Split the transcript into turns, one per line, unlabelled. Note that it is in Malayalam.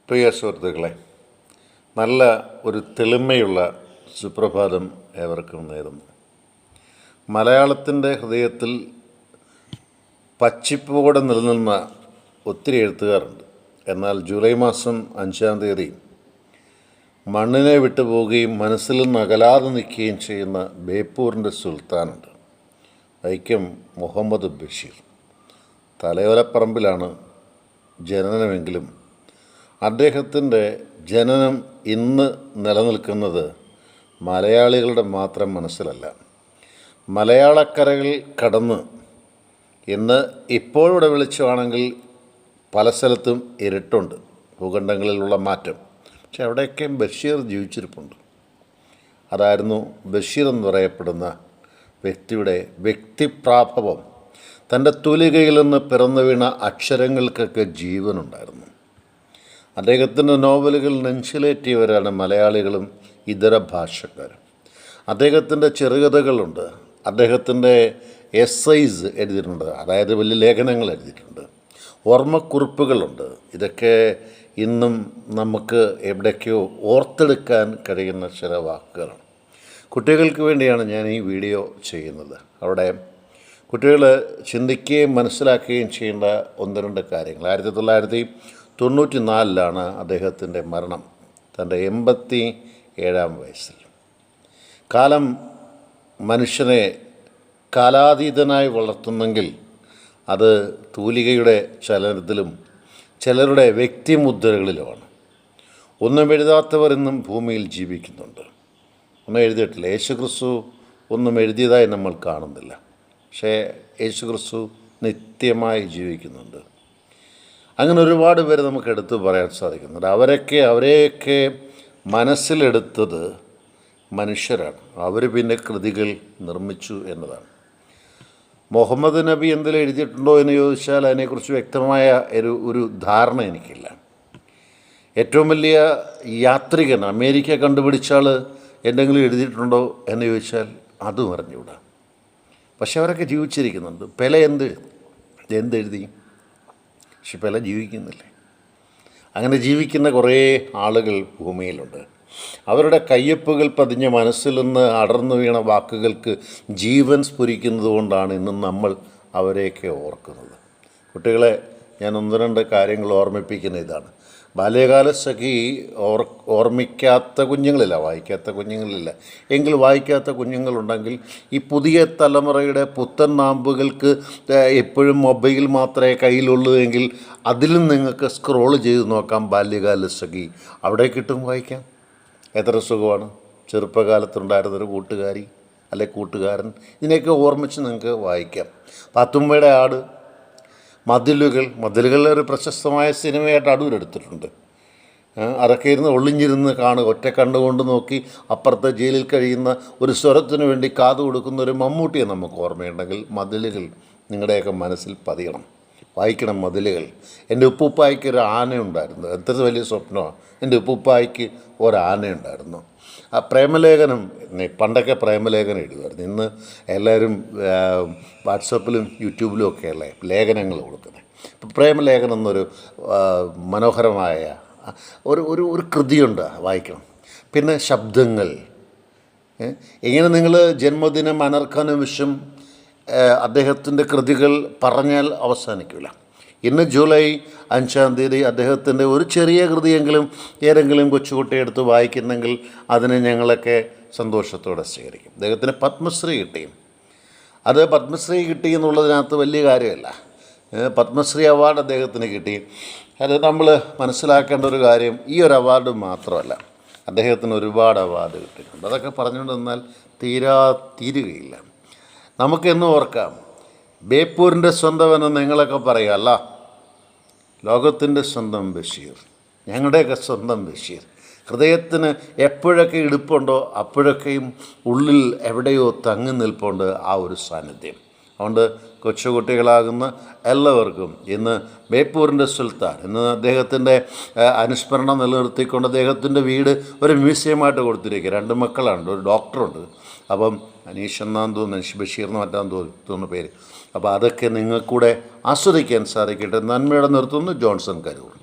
പ്രിയ സുഹൃത്തുക്കളെ, നല്ല ഒരു തെളിമയുള്ള സുപ്രഭാതം ഏവർക്കും നേരുന്നു. മലയാളത്തിൻ്റെ ഹൃദയത്തിൽ പച്ചിപ്പോടെ നിലനിന്ന ഒത്തിരി എഴുത്തുകാരുണ്ട്. എന്നാൽ ജൂലൈ മാസം 5-ാം തീയതി മണ്ണിനെ വിട്ടുപോവുകയും മനസ്സിൽ നിന്ന് അകലാതെ നിൽക്കുകയും ചെയ്യുന്ന ബേപ്പൂരിൻ്റെ സുൽത്താനുണ്ട്, വൈക്കം മുഹമ്മദ് ബഷീർ. തലയോലപ്പറമ്പിലാണ് ജനനമെങ്കിലും അദ്ദേഹത്തിൻ്റെ ജനനം ഇന്ന് നിലനിൽക്കുന്നത് മലയാളികളുടെ മാത്രം മനസ്സിലല്ല. മലയാളക്കരകൾ കടന്ന് ഇന്ന് ഇപ്പോഴിവിടെ വെളിച്ചമാണെങ്കിൽ പല സ്ഥലത്തും ഇരുട്ടുണ്ട്, ഭൂഖണ്ഡങ്ങളിലുള്ള മാറ്റം. പക്ഷെ അവിടെയൊക്കെ ബഷീർ ജീവിച്ചിരിപ്പുണ്ട്. അതായിരുന്നു ബഷീർ എന്ന് പറയപ്പെടുന്ന വ്യക്തിയുടെ വ്യക്തിപ്രാഭവം. തൻ്റെ തൂലികയിൽ നിന്ന് പിറന്നു വീണ അക്ഷരങ്ങൾക്കൊക്കെ ജീവനുണ്ടായിരുന്നു. അദ്ദേഹത്തിൻ്റെ നോവലുകൾ നെഞ്ചിലേറ്റിയവരാണ് മലയാളികളും ഇതര ഭാഷക്കാരും. അദ്ദേഹത്തിൻ്റെ ചെറുകഥകളുണ്ട്, അദ്ദേഹത്തിൻ്റെ എസ്സൈസ് എഴുതിയിട്ടുണ്ട്, അതായത് വലിയ ലേഖനങ്ങൾ എഴുതിയിട്ടുണ്ട്, ഓർമ്മക്കുറിപ്പുകളുണ്ട്. ഇതൊക്കെ ഇന്നും നമുക്ക് എവിടേക്കോ ഓർത്തെടുക്കാൻ കഴിയുന്ന ചില വാക്കുകളാണ്. കുട്ടികൾക്ക് വേണ്ടിയാണ് ഞാൻ ഈ വീഡിയോ ചെയ്യുന്നത്. അവിടെ കുട്ടികൾ ചിന്തിക്കുകയും മനസ്സിലാക്കുകയും ചെയ്യേണ്ട 1-2 കാര്യങ്ങൾ. 1994 അദ്ദേഹത്തിൻ്റെ മരണം, തൻ്റെ 87-ാം വയസ്സിൽ. കാലം മനുഷ്യനെ കാലാതീതനായി വളർത്തുന്നെങ്കിൽ അത് തൂലികയുടെ ചലനത്തിലും ചിലരുടെ വ്യക്തിമുദ്രകളിലുമാണ്. ഒന്നും എഴുതാത്തവർ ഇന്നും ഭൂമിയിൽ ജീവിക്കുന്നുണ്ട്. ഒന്നും എഴുതിയിട്ടില്ല. യേശുക്രിസ്തു ഒന്നും എഴുതിയതായി നമ്മൾ കാണുന്നില്ല. പക്ഷേ യേശുക്രിസ്തു നിത്യമായി ജീവിക്കുന്നുണ്ട്. അങ്ങനെ ഒരുപാട് പേര് നമുക്ക് എടുത്തു പറയാൻ സാധിക്കുന്നുണ്ട്. അവരെയൊക്കെ മനസ്സിലെടുത്തത് മനുഷ്യരാണ്. അവർ പിന്നെ കൃതികൾ നിർമ്മിച്ചു എന്നതാണ്. മുഹമ്മദ് നബി എന്തെങ്കിലും എഴുതിയിട്ടുണ്ടോ എന്ന് ചോദിച്ചാൽ അതിനെക്കുറിച്ച് വ്യക്തമായ ഒരു ധാരണ എനിക്കില്ല. ഏറ്റവും വലിയ യാത്രികൻ അമേരിക്ക കണ്ടുപിടിച്ച ആൾ എന്തെങ്കിലും എഴുതിയിട്ടുണ്ടോ എന്ന് ചോദിച്ചാൽ അതും അറിഞ്ഞുകൂടാ. പക്ഷെ അവരൊക്കെ ജീവിച്ചിരിക്കുന്നുണ്ട്. പെല എന്തെഴുതി? പക്ഷെ പെല ജീവിക്കുന്നില്ലേ? അങ്ങനെ ജീവിക്കുന്ന കുറേ ആളുകൾ ഭൂമിയിലുണ്ട്. അവരുടെ കയ്യൊപ്പുകൾ പതിഞ്ഞ മനസ്സിൽ നിന്ന് അടർന്നു വീണ വാക്കുകൾക്ക് ജീവൻ സ്ഫുരിക്കുന്നത് കൊണ്ടാണ് ഇന്നും നമ്മൾ അവരെയൊക്കെ ഓർക്കുന്നത്. കുട്ടികളെ ഞാൻ 1-2 കാര്യങ്ങൾ ഓർമ്മിപ്പിക്കുന്ന ഇതാണ്. ബാല്യകാല സഖി ഓർമ്മിക്കാത്ത കുഞ്ഞുങ്ങളില്ല, വായിക്കാത്ത കുഞ്ഞുങ്ങളില്ല. എങ്കിൽ വായിക്കാത്ത കുഞ്ഞുങ്ങളുണ്ടെങ്കിൽ ഈ പുതിയ തലമുറയുടെ പുത്തൻ നാമ്പുകൾക്ക് എപ്പോഴും മൊബൈൽ മാത്രമേ കയ്യിലുള്ളൂ എങ്കിൽ അതിലും നിങ്ങൾക്ക് സ്ക്രോൾ ചെയ്ത് നോക്കാം. ബാല്യകാല സഖി അവിടെ കിട്ടും, വായിക്കാം. എത്ര സുഖമാണ്. ചെറുപ്പകാലത്തുണ്ടായിരുന്നൊരു കൂട്ടുകാരി അല്ലെ കൂട്ടുകാരൻ, ഇതിനെയൊക്കെ ഓർമ്മിച്ച് നിങ്ങൾക്ക് വായിക്കാം. പാത്തുമ്മയുടെ ആട്, മതിലുകളിലെ ഒരു പ്രശസ്തമായ സിനിമയായിട്ട് അടൂരെടുത്തിട്ടുണ്ട്. അതൊക്കെ ഇരുന്ന് ഒളിഞ്ഞിരുന്ന് കാണുക, ഒറ്റ കണ്ടുകൊണ്ട് നോക്കി അപ്പുറത്തെ ജയിലിൽ കഴിയുന്ന ഒരു സ്വരത്തിന് വേണ്ടി കാതു കൊടുക്കുന്ന ഒരു മമ്മൂട്ടിയെ നമുക്ക് ഓർമ്മയുണ്ടെങ്കിൽ മതിലുകൾ നിങ്ങളുടെയൊക്കെ മനസ്സിൽ പതിയണം. വായിക്കണം മതിലുകൾ. എൻ്റെ ഉപ്പുപ്പായ്ക്ക് ഒരു ആനയുണ്ടായിരുന്നു. എത്ര വലിയ സ്വപ്നമാണ്. എൻ്റെ ഉപ്പുപ്പായ്ക്ക് ഒരാനയുണ്ടായിരുന്നു. ആ പ്രേമലേഖനം, പണ്ടൊക്കെ പ്രേമലേഖനം എഴുതുമായിരുന്നു. ഇന്ന് എല്ലാവരും വാട്സപ്പിലും യൂട്യൂബിലും ഒക്കെയല്ലേ ലേഖനങ്ങൾ കൊടുക്കുന്നത്. ഇപ്പം പ്രേമലേഖനം എന്നൊരു മനോഹരമായ ഒരു കൃതിയുണ്ട്, വായിക്കണം. പിന്നെ ശബ്ദങ്ങൾ. ഇങ്ങനെ നിങ്ങൾ ജന്മദിനം, അനർഘനിമിഷം, അദ്ദേഹത്തിൻ്റെ കൃതികൾ പറഞ്ഞാൽ അവസാനിക്കില്ല. ഇന്ന് ജൂലൈ 5-ാം തീയതി അദ്ദേഹത്തിൻ്റെ ഒരു ചെറിയ കൃതിയെങ്കിലും ഏതെങ്കിലും കൊച്ചുകുട്ടി എടുത്ത് വായിക്കുന്നെങ്കിൽ അതിനെ ഞങ്ങളൊക്കെ സന്തോഷത്തോടെ സ്വീകരിക്കും. അദ്ദേഹത്തിന് പത്മശ്രീ കിട്ടി. അത് പത്മശ്രീ കിട്ടി എന്നുള്ളതിനകത്ത് വലിയ കാര്യമല്ല. പത്മശ്രീ അവാർഡ് അദ്ദേഹത്തിന് കിട്ടി. അത് നമ്മൾ മനസ്സിലാക്കേണ്ട ഒരു കാര്യം, ഈ ഒരു അവാർഡ് മാത്രമല്ല, അദ്ദേഹത്തിന് ഒരുപാട് അവാർഡ് കിട്ടിയിട്ടുണ്ട്. അതൊക്കെ പറഞ്ഞുകൊണ്ട് നിന്നാൽ തീരുകയില്ല. നമുക്കെന്നും ഓർക്കാം, ബേപ്പൂരിൻ്റെ സ്വന്തം എന്ന് നിങ്ങളൊക്കെ പറയുകയല്ല, ലോകത്തിൻ്റെ സ്വന്തം ബഷീർ, ഞങ്ങളുടെയൊക്കെ സ്വന്തം ബഷീർ. ഹൃദയത്തിന് എപ്പോഴൊക്കെ ഇടുപ്പുണ്ടോ അപ്പോഴൊക്കെയും ഉള്ളിൽ എവിടെയോ തങ്ങി നിൽപ്പുണ്ട് ആ ഒരു സാന്നിധ്യം. അതുകൊണ്ട് കൊച്ചുകുട്ടികളാകുന്ന എല്ലാവർക്കും ഇന്ന് ബേപ്പൂരിൻ്റെ സുൽത്താൻ, ഇന്ന് അദ്ദേഹത്തിൻ്റെ അനുസ്മരണം നിലനിർത്തിക്കൊണ്ട് അദ്ദേഹത്തിൻ്റെ വീട് ഒരു മ്യൂസിയമായിട്ട് കൊടുത്തിരിക്കുക. 2 മക്കളാണ്, ഒരു ഡോക്ടറുണ്ട്. അപ്പം അനീഷ് എന്നാന്ന് തോന്നുന്നു, അനീഷ് ബഷീർ എന്ന് മറ്റാന്ന് തോന്നുന്നു പേര്. അപ്പോൾ അതൊക്കെ നിങ്ങൾക്കൂടെ ആസ്വദിക്കാൻ സാധിക്കട്ടെ. നന്മയുടെ നിർത്തുന്നു, ജോൺസൺ കരൂർ.